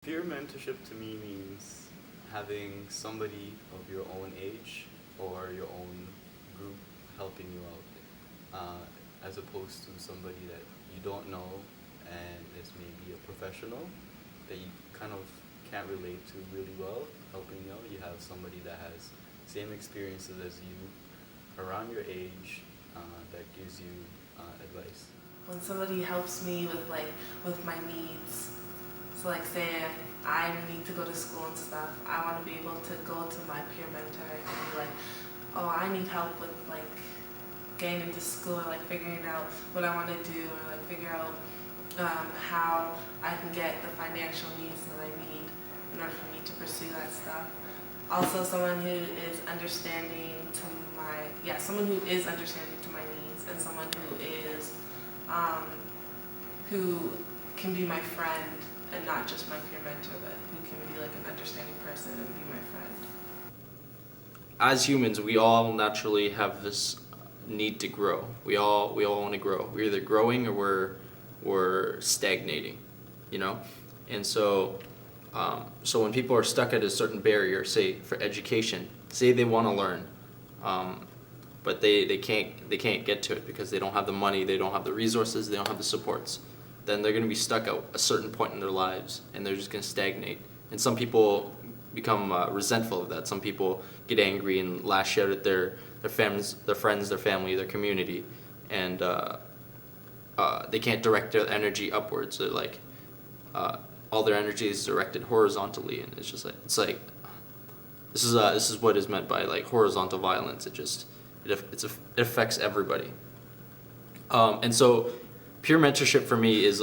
Peer mentorship to me means having somebody of your own age or your own group helping you out, as opposed to somebody that you don't know and is maybe a professional that you kind of can't relate to really well helping you out. You have somebody that has same experiences as you, around your age, that gives you advice. When somebody helps me with my needs, so like say if I need to go to school and stuff, I want to be able to go to my peer mentor and be like, oh, I need help with like getting into school, or like figuring out what I want to do, or like figure out how I can get the financial needs that I need in order for me to pursue that stuff. Also, someone who is understanding to my needs, and someone who can be my friend and not just my peer mentor, but who can be like an understanding person and be my friend. As humans, we all naturally have this need to grow. We all want to grow. We're either growing or we're stagnating, you know? And so when people are stuck at a certain barrier, say for education, say they want to learn, but they can't get to it because they don't have the money, they don't have the resources, they don't have the supports, then they're going to be stuck at a certain point in their lives and they're just going to stagnate. And some people become resentful of that. Some people get angry and lash out at their friends, their family, their community, and they can't direct their energy upwards. They're like all their energy is directed horizontally, and it's like this is what is meant by like horizontal violence. It affects everybody. And so peer mentorship for me is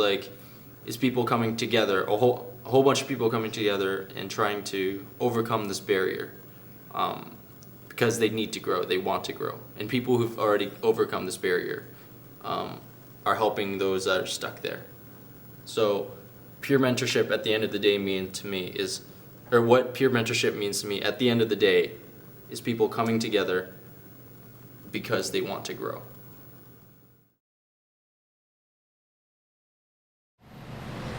people coming together, a whole bunch of people coming together and trying to overcome this barrier, because they need to grow, they want to grow, and people who've already overcome this barrier are helping those that are stuck there. So peer mentorship at the end of the day what peer mentorship means to me at the end of the day is people coming together because they want to grow.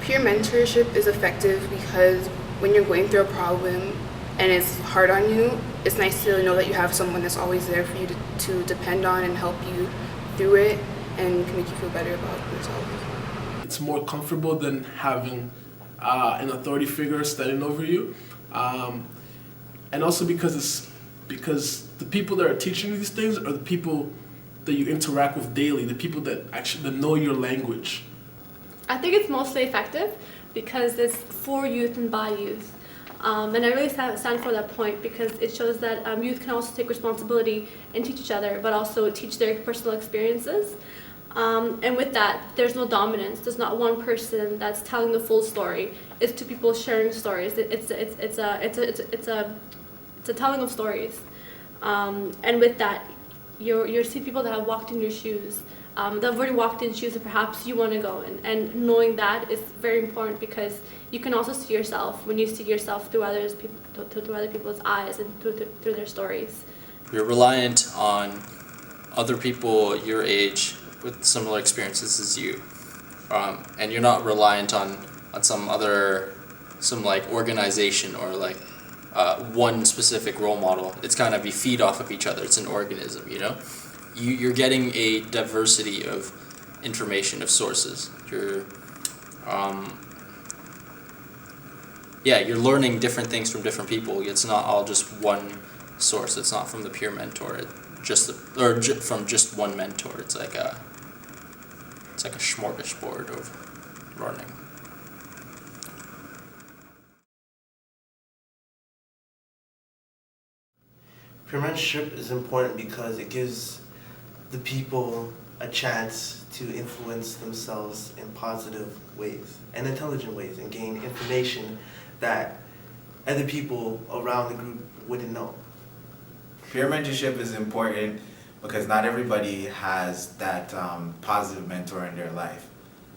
Peer mentorship is effective because when you're going through a problem and it's hard on you, it's nice to know that you have someone that's always there for you to depend on and help you through it and can make you feel better about yourself. It's more comfortable than having an authority figure standing over you, and also because the people that are teaching you these things are the people that you interact with daily, the people that know your language. I think it's mostly effective because it's for youth and by youth. And I really stand for that point because it shows that youth can also take responsibility and teach each other, but also teach their personal experiences. And with that, there's no dominance. There's not one person that's telling the full story. It's two people sharing stories. It's a telling of stories. And with that, you're seeing people that have walked in your shoes, that have already walked in shoes that perhaps you want to go in. And knowing that is very important because you can also see yourself when you see yourself through through other people's eyes and through their stories. You're reliant on other people your age with similar experiences as you, and you're not reliant on some organization or one specific role model. It's kind of, you feed off of each other. It's an organism, you know? You're getting a diversity of information, of sources. You're learning different things from different people. It's not all just one source. It's not from the peer mentor, from just one mentor. It's like a smorgasbord of learning. Peer mentorship is important because it gives the people a chance to influence themselves in positive ways and intelligent ways and gain information that other people around the group wouldn't know. Peer mentorship is important because not everybody has that positive mentor in their life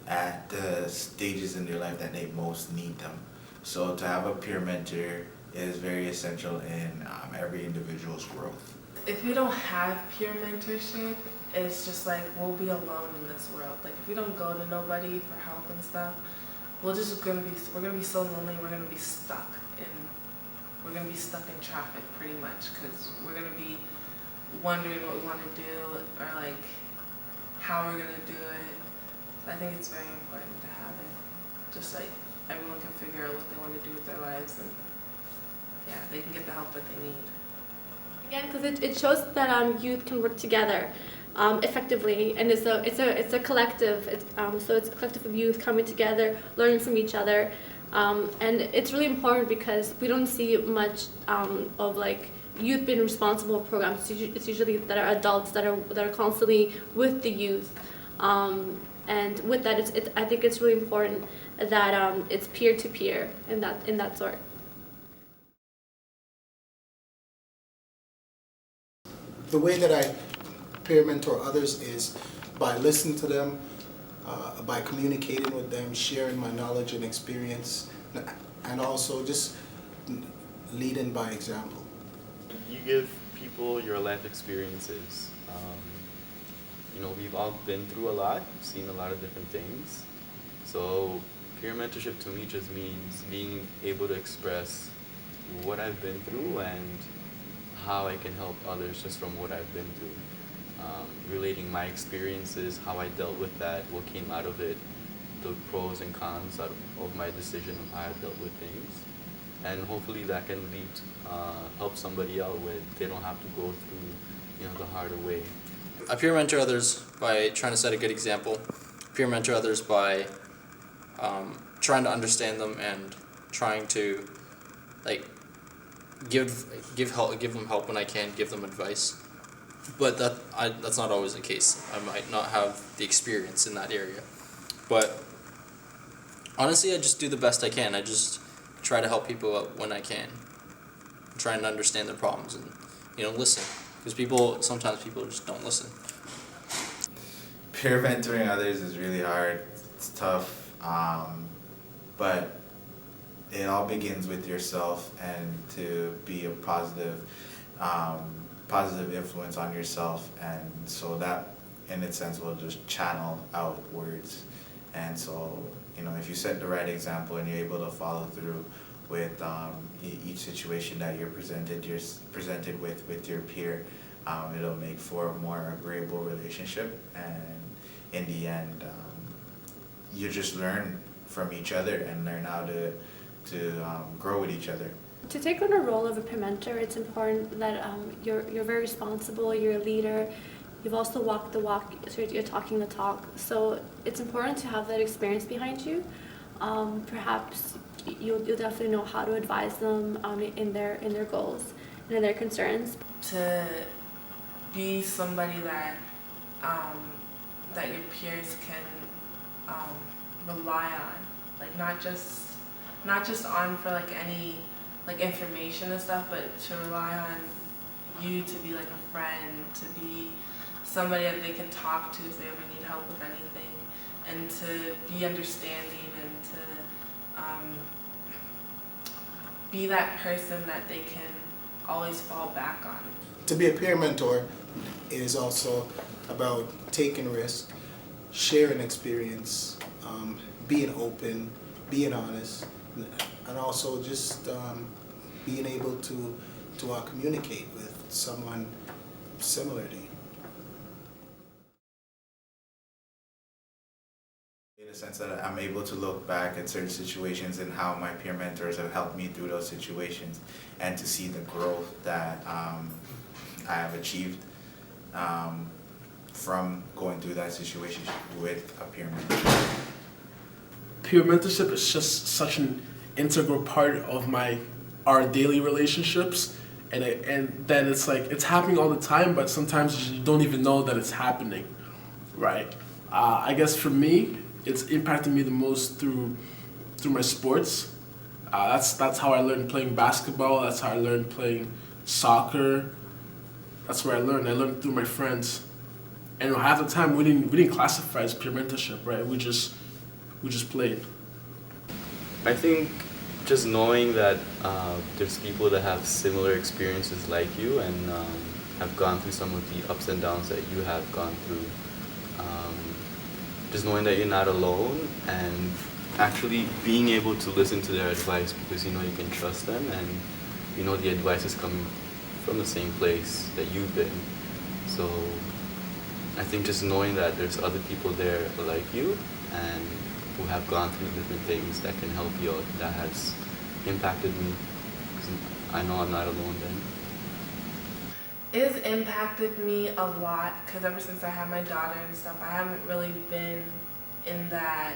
at the stages in their life that they most need them. So to have a peer mentor is very essential in every individual's growth. If we don't have peer mentorship, it's just like we'll be alone in this world. Like if we don't go to nobody for help and stuff, we're gonna be so lonely. We're gonna be stuck in traffic pretty much, because we're gonna be wondering what we want to do, or like how we're gonna do it. So I think it's very important to have it, just like everyone can figure out what they want to do with their lives, and yeah, they can get the help that they need. Again, because it shows that youth can work together effectively, and it's a collective. So it's a collective of youth coming together, learning from each other, and it's really important because we don't see much of like youth being responsible for programs. It's usually that are adults that are constantly with the youth, and with that, I think it's really important that it's peer to peer in that sort. The way that I peer mentor others is by listening to them, by communicating with them, sharing my knowledge and experience, and also just leading by example. You give people your life experiences. We've all been through a lot, seen a lot of different things. So peer mentorship to me just means being able to express what I've been through and how I can help others just from what I've been through. Relating my experiences, how I dealt with that, what came out of it, the pros and cons of my decision of how I dealt with things. And hopefully that can help somebody out where they don't have to go through the harder way. I peer mentor others by trying to set a good example. Peer mentor others by trying to understand them and trying to give them help when I can, give them advice. But that's not always the case. I might not have the experience in that area. But honestly, I just do the best I can. I just try to help people out when I can. Trying to understand their problems and listen. Because sometimes people just don't listen. Peer mentoring others is really hard. It's tough. But it all begins with yourself, and to be a positive influence on yourself, and so that in a sense will just channel outwards. And so if you set the right example and you're able to follow through with each situation that you're presented with your peer, it'll make for a more agreeable relationship, and in the end you just learn from each other and learn how to grow with each other. To take on a role of a peer mentor, it's important that you're very responsible, you're a leader, you've also walked the walk, so you're talking the talk. So it's important to have that experience behind you. Perhaps you'll definitely know how to advise them in their goals and in their concerns. To be somebody that your peers can rely on, like not just on for like any information and stuff, but to rely on you to be like a friend, to be somebody that they can talk to if they ever need help with anything, and to be understanding, and to be that person that they can always fall back on. To be a peer mentor is also about taking risks, sharing experience, being open, being honest, and also just being able to communicate with someone similar to you. In a sense that I'm able to look back at certain situations and how my peer mentors have helped me through those situations, and to see the growth that I have achieved from going through that situation with a peer mentor. Peer mentorship is just such an integral part of our daily relationships, and then it's like it's happening all the time, but sometimes you don't even know that it's happening, right? I guess for me, it's impacted me the most through my sports. That's how I learned playing basketball. That's how I learned playing soccer. That's where I learned. I learned through my friends, and half the time we didn't classify as peer mentorship, right? We just played. I think just knowing that there's people that have similar experiences like you and have gone through some of the ups and downs that you have gone through. Just knowing that you're not alone, and actually being able to listen to their advice because you know you can trust them and you know the advice is coming from the same place that you've been. So I think just knowing that there's other people there like you and who have gone through different things that can help you out, that has impacted me. 'Cause I know I'm not alone then. It has impacted me a lot because ever since I had my daughter and stuff, I haven't really been in that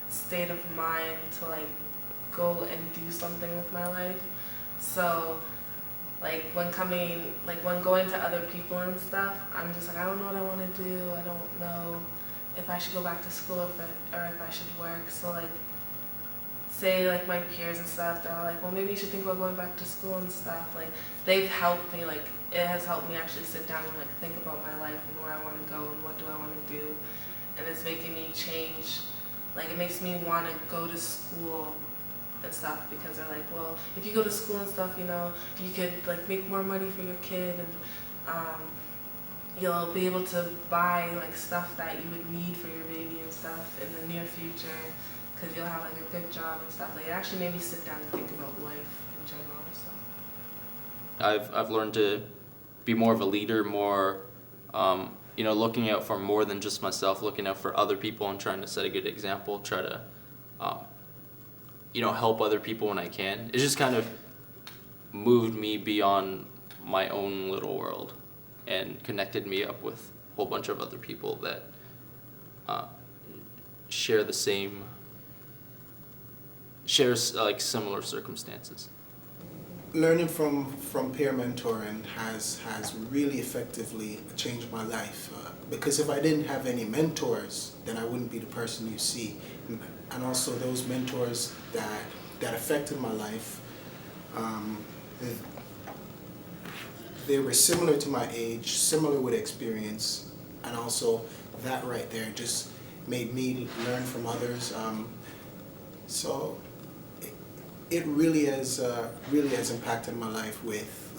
state of mind to like go and do something with my life. So like when going to other people and stuff, I'm just like, I don't know what I want to do. I don't know if I should go back to school or if I should work. So like say like my peers and stuff, they're all like, well, maybe you should think about going back to school and stuff. Like they've helped me, like it has helped me actually sit down and like think about my life and where I want to go and what do I want to do. And it's making me change, like it makes me want to go to school and stuff because they're like, well, if you go to school and stuff, you know, you could like make more money for your kid and you'll be able to buy like stuff that you would need for your baby and stuff in the near future because you'll have like a good job and stuff. Like it actually made me sit down and think about life in general. So I've learned to be more of a leader, more you know, looking out for more than just myself, looking out for other people and trying to set a good example, try to you know, help other people when I can. It just kind of moved me beyond my own little world and connected me up with a whole bunch of other people that share like similar circumstances. Learning from peer mentoring has really effectively changed my life because if I didn't have any mentors, then I wouldn't be the person you see. And also those mentors that affected my life, they were similar to my age, similar with experience, and also that right there just made me learn from others. So it really has impacted my life with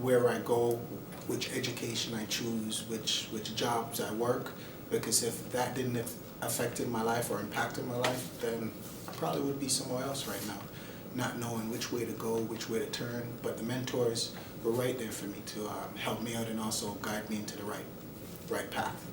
where I go, which education I choose, which jobs I work, because if that didn't affected my life or impacted my life, then I probably would be somewhere else right now, not knowing which way to go, which way to turn. But the mentors were right there for me to help me out and also guide me into the right path.